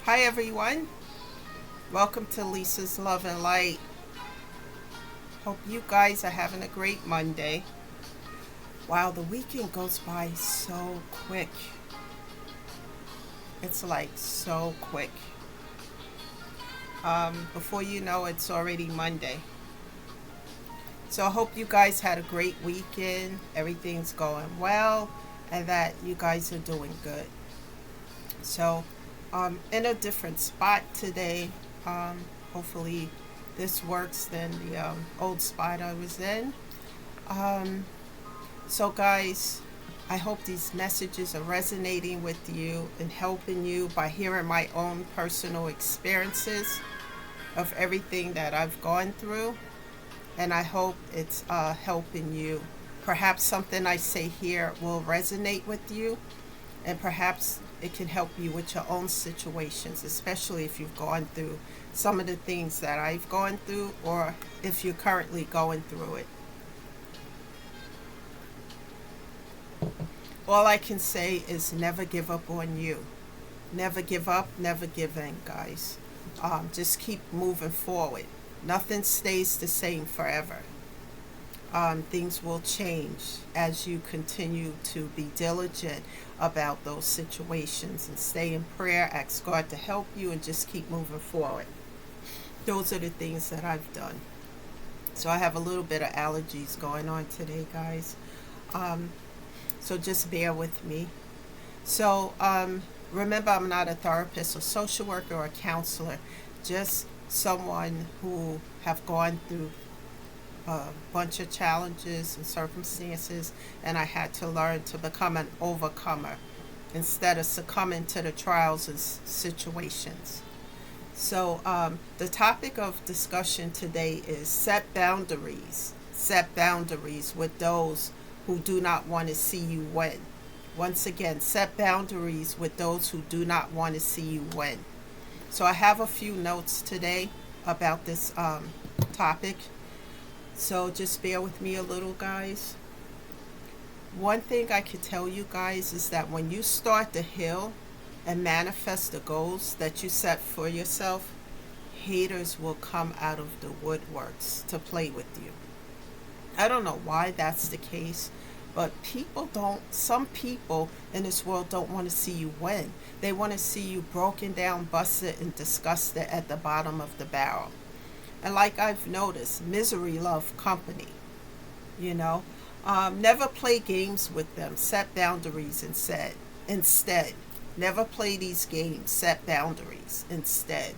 Hi everyone, welcome to Lisa's Love and Light. Hope you guys are having a great Monday. Wow, the weekend goes by so quick. It's like so quick. Before you know, it's already Monday. So I hope you guys had a great weekend. Everything's going well, and that you guys are doing good. So, in a different spot today. Hopefully, this works than the old spot I was in. Um, so, guys, I hope these messages are resonating with you and helping you by hearing my own personal experiences of everything that I've gone through. And I hope it's helping you. Perhaps something I say here will resonate with you, and perhaps it can help you with your own situations, especially if you've gone through some of the things that I've gone through, or if you're currently going through it. All I can say is never give up on you. Never give up, never give in, guys. Just keep moving forward. Nothing stays the same forever. Things will change as you continue to be diligent about those situations and stay in prayer, ask God to help you, and just keep moving forward. Those are the things that I've done. So I have a little bit of allergies going on today, guys. Um, so just bear with me. So remember, I'm not a therapist or social worker or a counselor, just someone who have gone through a bunch of challenges and circumstances, and I had to learn to become an overcomer instead of succumbing to the trials and situations. So, the topic of discussion today is set boundaries. Set boundaries with those who do not want to see you win. Once again, set boundaries with those who do not want to see you win. So, I have a few notes today about this topic. So, just bear with me a little, guys. One thing I could tell you guys is that when you start to heal and manifest the goals that you set for yourself, haters will come out of the woodworks to play with you. I don't know why that's the case, but some people in this world don't want to see you win. They want to see you broken down, busted, and disgusted at the bottom of the barrel. And like I've noticed, misery loves company, you know. Never play games with them. Set boundaries instead. Never play these games. Set boundaries instead.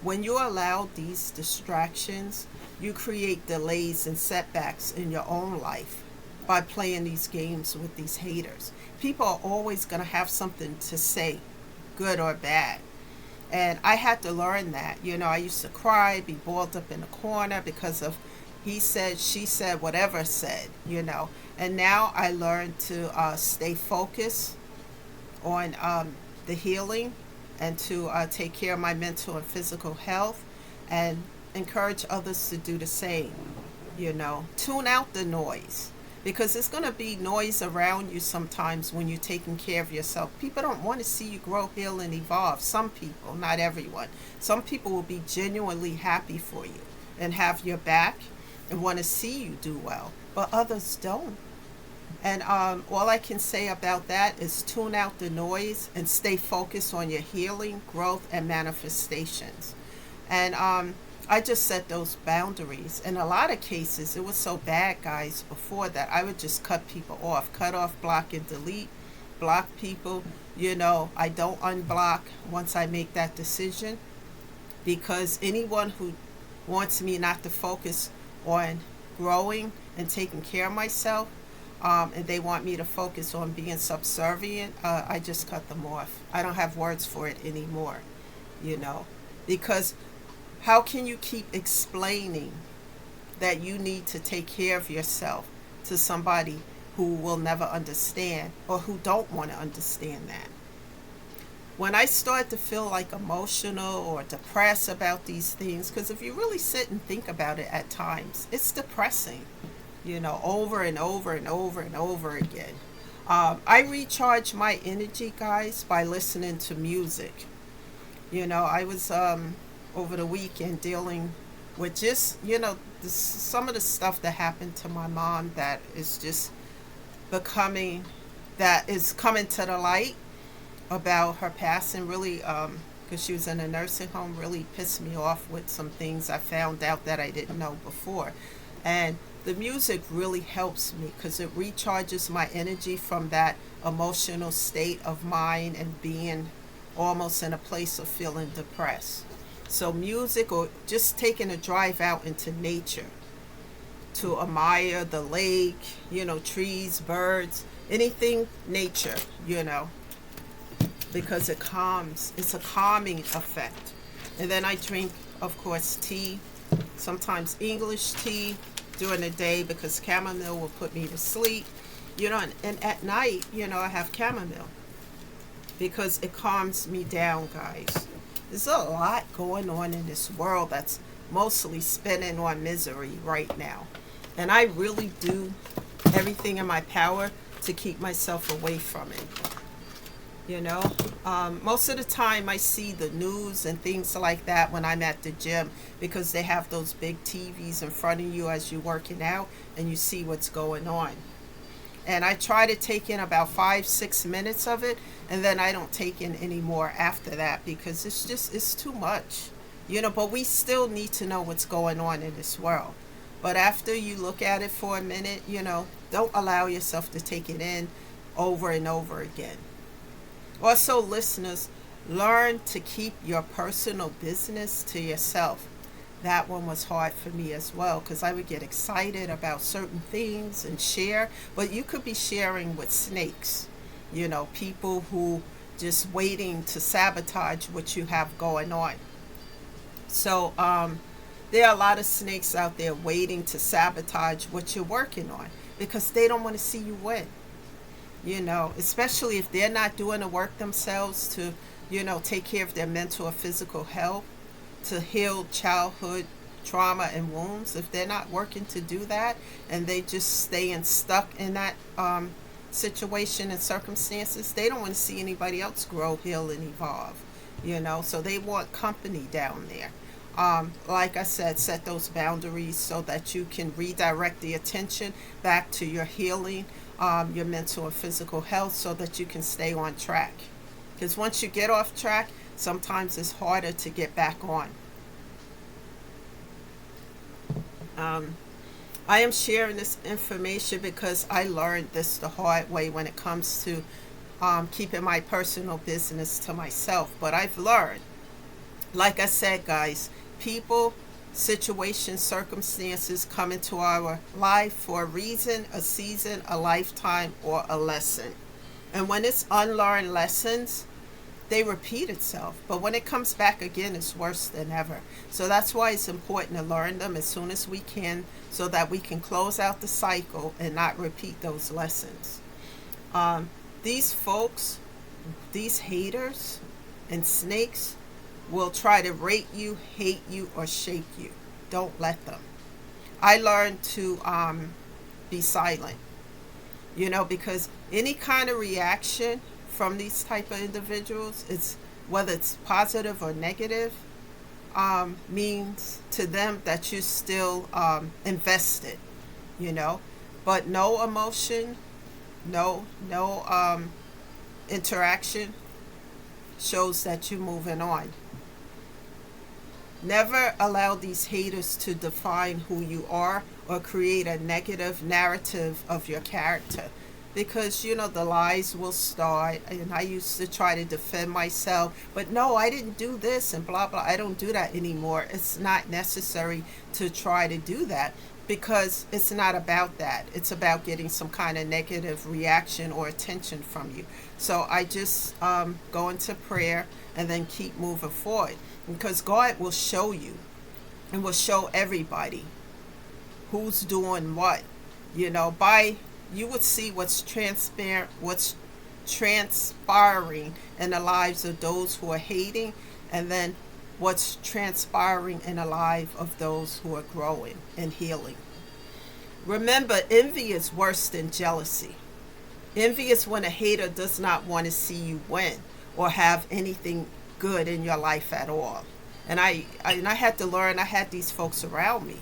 When you allow these distractions, you create delays and setbacks in your own life by playing these games with these haters. People are always going to have something to say, good or bad. And I had to learn that. You know, I used to cry, be balled up in a corner because of he said, she said, whatever said, you know. And now I learned to stay focused on the healing and to take care of my mental and physical health and encourage others to do the same. You know, tune out the noise because there's going to be noise around you sometimes when you're taking care of yourself. People don't want to see you grow, heal, and evolve. Some people, not everyone. Some people will be genuinely happy for you and have your back and want to see you do well, but others don't. And all I can say about that is tune out the noise and stay focused on your healing, growth, and manifestations. And I just set those boundaries. In a lot of cases, it was so bad, guys, before that I would just cut people off, cut off, block, and delete, block people. You know, I don't unblock once I make that decision because anyone who wants me not to focus on growing and taking care of myself, and they want me to focus on being subservient, I just cut them off. I don't have words for it anymore, you know, because how can you keep explaining that you need to take care of yourself to somebody who will never understand or who don't want to understand that? When I start to feel like emotional or depressed about these things, because if you really sit and think about it at times, it's depressing, you know, over and over and over and over again. I recharge my energy, guys, by listening to music. I was over the weekend dealing with just, some of the stuff that happened to my mom that is just becoming, that is coming to the light about her passing. Really, because she was in a nursing home, really pissed me off with some things I found out that I didn't know before. And the music really helps me because it recharges my energy from that emotional state of mind and being almost in a place of feeling depressed. So music, or just taking a drive out into nature to admire the lake, trees, birds, anything nature, because it calms. It's a calming effect. And then I drink, of course, tea, sometimes English tea during the day because chamomile will put me to sleep. And at night, I have chamomile because it calms me down, guys. There's a lot going on in this world that's mostly spinning on misery right now. And I really do everything in my power to keep myself away from it. Most of the time I see the news and things like that when I'm at the gym because they have those big TVs in front of you as you're working out and you see what's going on. And I try to take in about 5-6 minutes of it, and then I don't take in any more after that because it's too much. But we still need to know what's going on in this world. But after you look at it for a minute, don't allow yourself to take it in over and over again. Also, listeners, learn to keep your personal business to yourself. That one was hard for me as well because I would get excited about certain things and share, but you could be sharing with snakes, people who just waiting to sabotage what you have going on. So there are a lot of snakes out there waiting to sabotage what you're working on because they don't want to see you win. Especially if they're not doing the work themselves to, take care of their mental or physical health, to heal childhood trauma and wounds. If they're not working to do that and they just staying stuck in that situation and circumstances, they don't want to see anybody else grow, heal, and evolve. So they want company down there. Like I said, set those boundaries so that you can redirect the attention back to your healing, your mental and physical health, so that you can stay on track. Because once you get off track, sometimes it's harder to get back on. I am sharing this information because I learned this the hard way when it comes to keeping my personal business to myself. But I've learned, like I said, guys, people, situations, circumstances come into our life for a reason, a season, a lifetime, or a lesson. And when it's unlearned lessons, they repeat itself. But when it comes back again, it's worse than ever. So that's why it's important to learn them as soon as we can so that we can close out the cycle and not repeat those lessons. These folks, these haters and snakes will try to rate you, hate you, or shake you. Don't let them. I learned to be silent, because any kind of reaction from these type of individuals, it's whether it's positive or negative, means to them that you're still invested, but no emotion, no interaction shows that you're moving on. Never allow these haters to define who you are or create a negative narrative of your character. Because, the lies will start. And I used to try to defend myself. But no, I didn't do this and blah, blah. I don't do that anymore. It's not necessary to try to do that because it's not about that. It's about getting some kind of negative reaction or attention from you. So I just go into prayer and then keep moving forward. Because God will show you and will show everybody who's doing what. You would see what's transparent, what's transpiring in the lives of those who are hating, and then what's transpiring in the life of those who are growing and healing. Remember, envy is worse than jealousy. Envy is when a hater does not want to see you win or have anything good in your life at all. And I had to learn. I had these folks around me,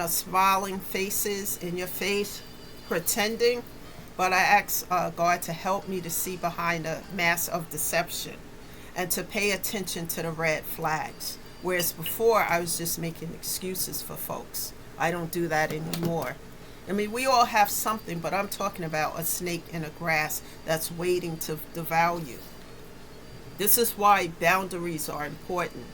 smiling faces in your face, pretending. But I asked God to help me to see behind the mask of deception and to pay attention to the red flags. Whereas before, I was just making excuses for folks. I don't do that anymore. I mean, we all have something, but I'm talking about a snake in the grass that's waiting to devour you. This is why boundaries are important.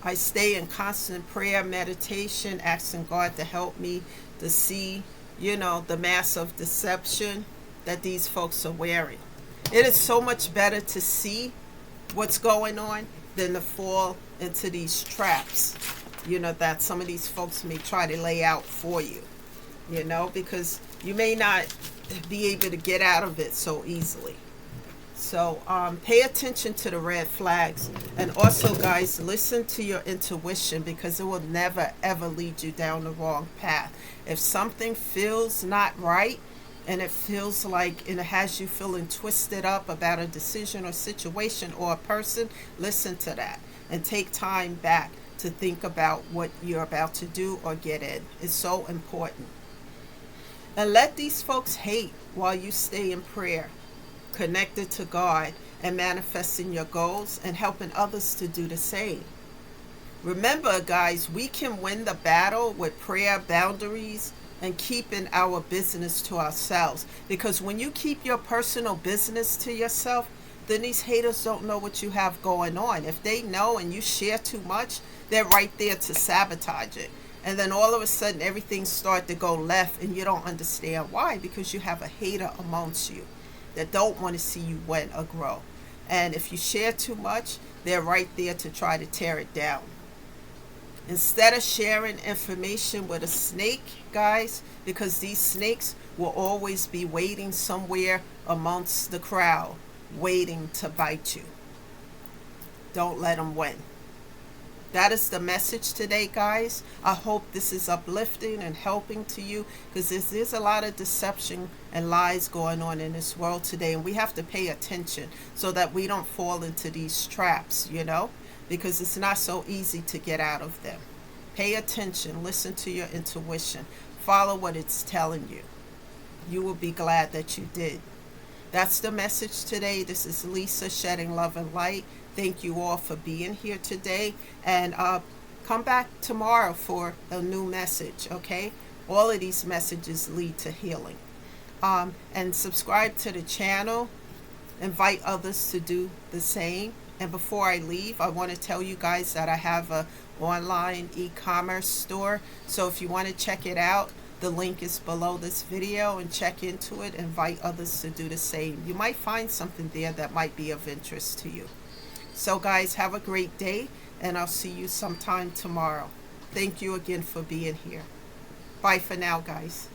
I stay in constant prayer, meditation, asking God to help me to see, the mask of deception that these folks are wearing. It is so much better to see what's going on than to fall into these traps, that some of these folks may try to lay out for you, because you may not be able to get out of it so easily. So pay attention to the red flags. And also, guys, listen to your intuition, because it will never, ever lead you down the wrong path. If something feels not right, and it feels like it has you feeling twisted up about a decision or situation or a person, listen to that and take time back to think about what you're about to do or get in. It's so important. And let these folks hate while you stay in prayer, connected to God, and manifesting your goals and helping others to do the same. Remember, guys, we can win the battle with prayer, boundaries, and keeping our business to ourselves. Because when you keep your personal business to yourself, then these haters don't know what you have going on. If they know and you share too much, they're right there to sabotage it. And then all of a sudden everything starts to go left and you don't understand why, because you have a hater amongst you that don't want to see you win or grow. And if you share too much, they're right there to try to tear it down. Instead of sharing information with a snake, guys, because these snakes will always be waiting somewhere amongst the crowd, waiting to bite you. Don't let them win. That is the message today, guys. I hope this is uplifting and helping to you, because there's a lot of deception and lies going on in this world today, and we have to pay attention so that we don't fall into these traps, because it's not so easy to get out of them. Pay attention, listen to your intuition, follow what it's telling you. You will be glad that you did. That's the message today. This is Lisa, shedding love and light. Thank you all for being here today, and come back tomorrow for a new message, okay? All of these messages lead to healing. And subscribe to the channel. Invite others to do the same. And before I leave, I want to tell you guys that I have a online e-commerce store. So if you want to check it out, the link is below this video, and check into it. Invite others to do the same. You might find something there that might be of interest to you. So guys, have a great day, and I'll see you sometime tomorrow. Thank you again for being here. Bye for now, guys.